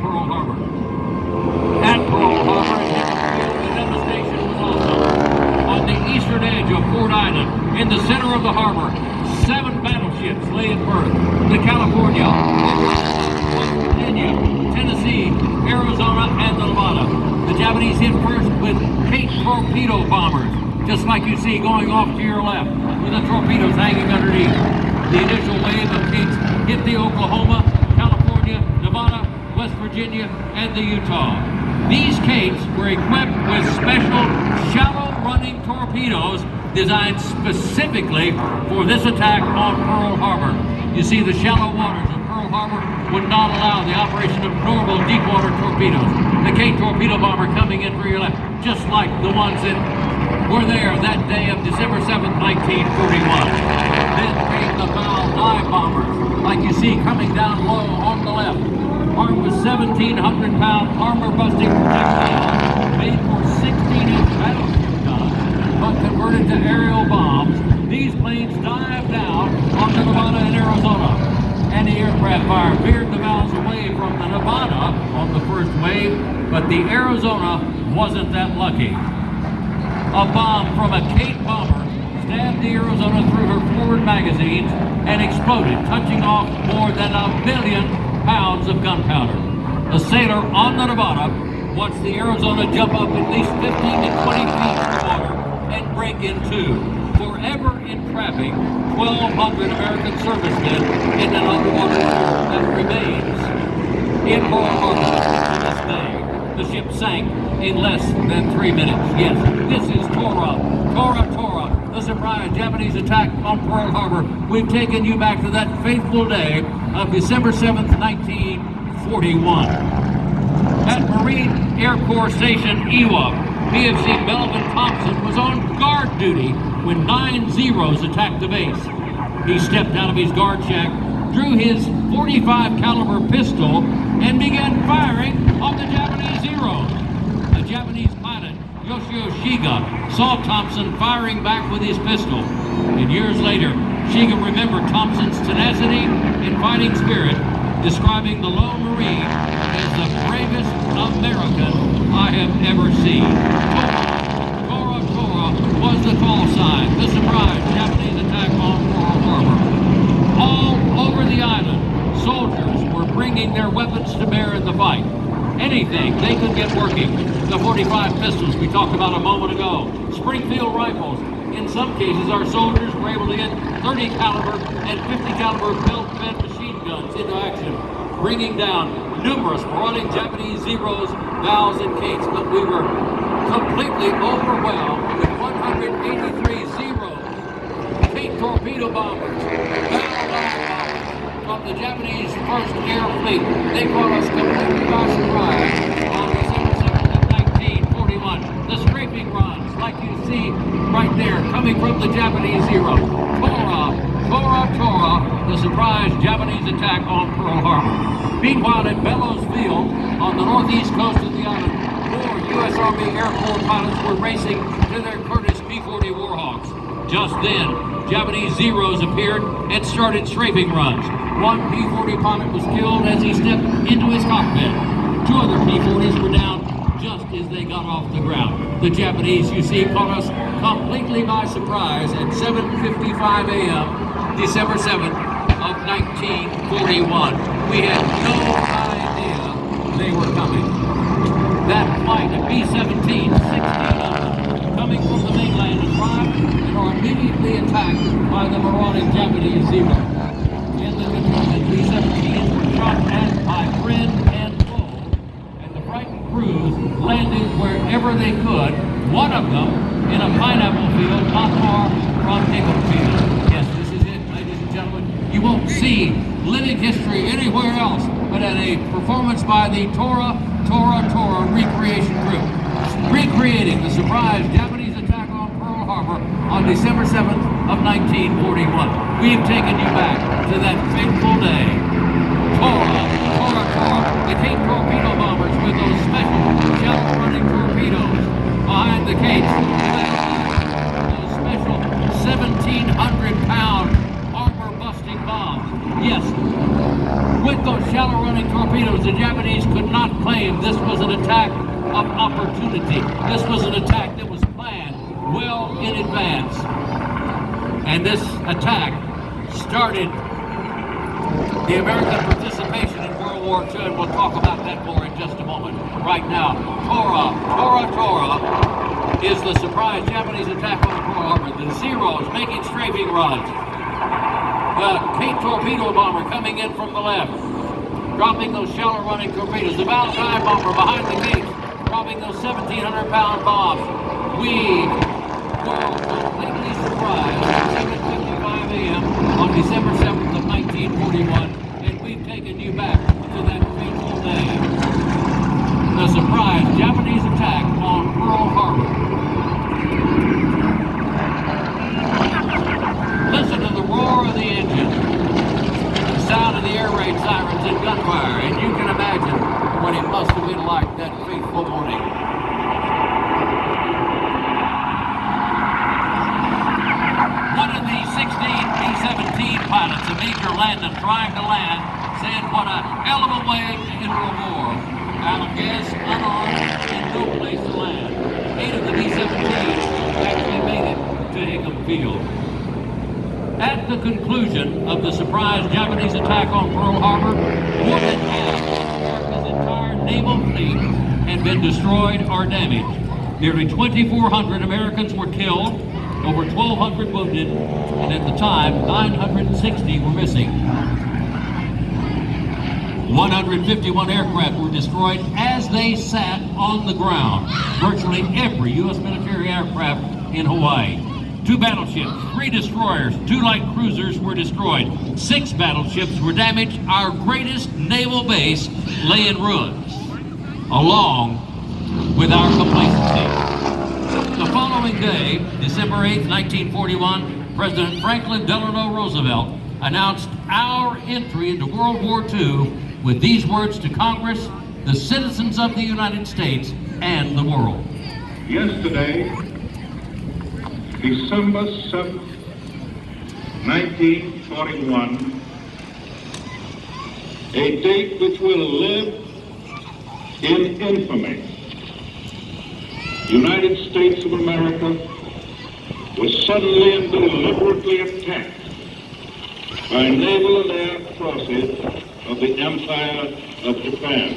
Pearl Harbor. At Pearl Harbor, the devastation was also on the eastern edge of Ford Island, in the center of the harbor. 7 battleships lay at berth. The California, West Virginia, Tennessee, Arizona, and the Nevada. The Japanese hit first with Kate torpedo bombers, just like you see going off to your left, with the torpedoes hanging underneath. The initial wave of Kates hit the Oklahoma, California, Nevada, West Virginia, and the Utah. These Kates were equipped with special shallow-running torpedoes designed specifically for this attack on Pearl Harbor. You see, the shallow waters of Pearl Harbor would not allow the operation of normal deep-water torpedoes. The Kate torpedo bomber coming in for your left, just like the ones that were there that day of December 7th, 1941. Then came the Val dive bombers, like you see coming down low on the left, armed with 1,700-pound armor-busting projectiles made for 16-inch battleship guns, but converted to aerial bombs. These planes dived down onto Nevada and Arizona. Anti-aircraft fire veered the valves away from the Nevada on the first wave, but the Arizona wasn't that lucky. A bomb from a Kate bomber stabbed the Arizona through her forward magazines and exploded, touching off more than 1 million pounds of gunpowder. A sailor on the Nevada watched the Arizona jump up at least 15 to 20 feet in the water and break in two, forever entrapping 1,200 American servicemen in an underwater tomb that remains in Pearl Harbor to this day. The ship sank in less than 3 minutes. Yes, this is Tora, the surprise Japanese attack on Pearl Harbor. We've taken you back to that fateful day of December 7th, 1941. At Marine Air Corps Station Ewa, PFC Melvin Thompson was on guard duty when 9 Zeros attacked the base. He stepped out of his guard shack, drew his .45 caliber pistol, and began firing on the Japanese Zeros. A Japanese pilot, Yoshio Shiga, saw Thompson firing back with his pistol. And years later, Shiga remembered Thompson's tenacity and fighting spirit, describing the lone Marine as the bravest American I have ever seen. Tora was the call sign, the surprise Japanese attack on Pearl Harbor. All over the island, soldiers were bringing their weapons to bear in the fight. Anything they could get working. The .45 pistols we talked about a moment ago, Springfield rifles. In some cases, our soldiers were able to get 30 caliber and 50 caliber belt-fed machine guns into action, bringing down numerous marauding Japanese Zeros, Vals, and Kates. But we were completely overwhelmed with 183 Zeros, Kate torpedo bombers, Val bombers from the Japanese 1st Air Fleet. They caught us completely by surprise on December 7th of 1941. The scraping runs, like you see right there, coming from the Japanese Zero. Tora, the surprise Japanese attack on Pearl Harbor. Meanwhile, at Bellows Field, on the northeast coast of the island, more U.S. Army Air Corps pilots were racing to their Curtiss P-40 Warhawks. Just then, Japanese Zeros appeared and started strafing runs. One P-40 pilot was killed as he stepped into his cockpit. 2 other P-40s were down just as they got off the ground. The Japanese, you see, caught us completely by surprise at 7:55 a.m. December 7th of 1941. We had no idea they were coming. That flight of B-17, 16 of them, coming from the mainland, arrived and are immediately attacked by the marauding Japanese Zero. In the confusion, B-17s were shot at by friend and foe, and the frightened crews landed wherever they could, one of them in a pineapple field not far from Nickelfield. Yes, this is it, ladies and gentlemen. You won't see living history anywhere else but at a performance by the Tora recreation group, recreating the surprise Japanese attack on Pearl Harbor on December 7th of 1941. We've taken you back to that fateful day. Tora, the Kate torpedo bombers with those special shallow-running torpedoes behind the Kates. Those special 1,700-pound armor-busting bombs. Yes, with those shallow-running torpedoes, the Japanese could not claimed this was an attack of opportunity. This was an attack that was planned well in advance. And this attack started the American participation in World War II, and we'll talk about that more in just a moment. Right now, Tora is the surprise Japanese attack on Pearl Harbor. The Zeros making strafing runs. The Cape torpedo bomber coming in from the left, dropping those shallow running torpedoes. The Valentine bomber behind the Cape, dropping those 1,700-pound bombs. We were completely surprised at 7:55 a.m. on December 7th of 1941, and we've taken you back to that fateful day. The surprise Japanese attack on Pearl Harbor. Listen to the roar of the engine, the sound of the air raid sirens and gunfire, and you can imagine what it must have been like that fateful morning. One of the 16 B-17 pilots, a Major Landon, trying to land, said, "What a hell of a way to enter a war. Out of gas, unarmed, and no place to land." 8 of the B-17s actually made it to Hickam Field. At the conclusion of the surprise Japanese attack on Pearl Harbor, more than half of America's entire naval fleet had been destroyed or damaged. Nearly 2,400 Americans were killed, over 1,200 wounded, and at the time, 960 were missing. 151 aircraft were destroyed as they sat on the ground. Virtually every U.S. military aircraft in Hawaii. 2 battleships, 3 destroyers, 2 light cruisers were destroyed. 6 battleships were damaged. Our greatest naval base lay in ruins, along with our complacency. The following day, December 8, 1941, President Franklin Delano Roosevelt announced our entry into World War II with these words to Congress, the citizens of the United States, and the world. Yesterday, December 7th, 1941, a date which will live in infamy. The United States of America was suddenly and deliberately attacked by naval and air forces of the Empire of Japan.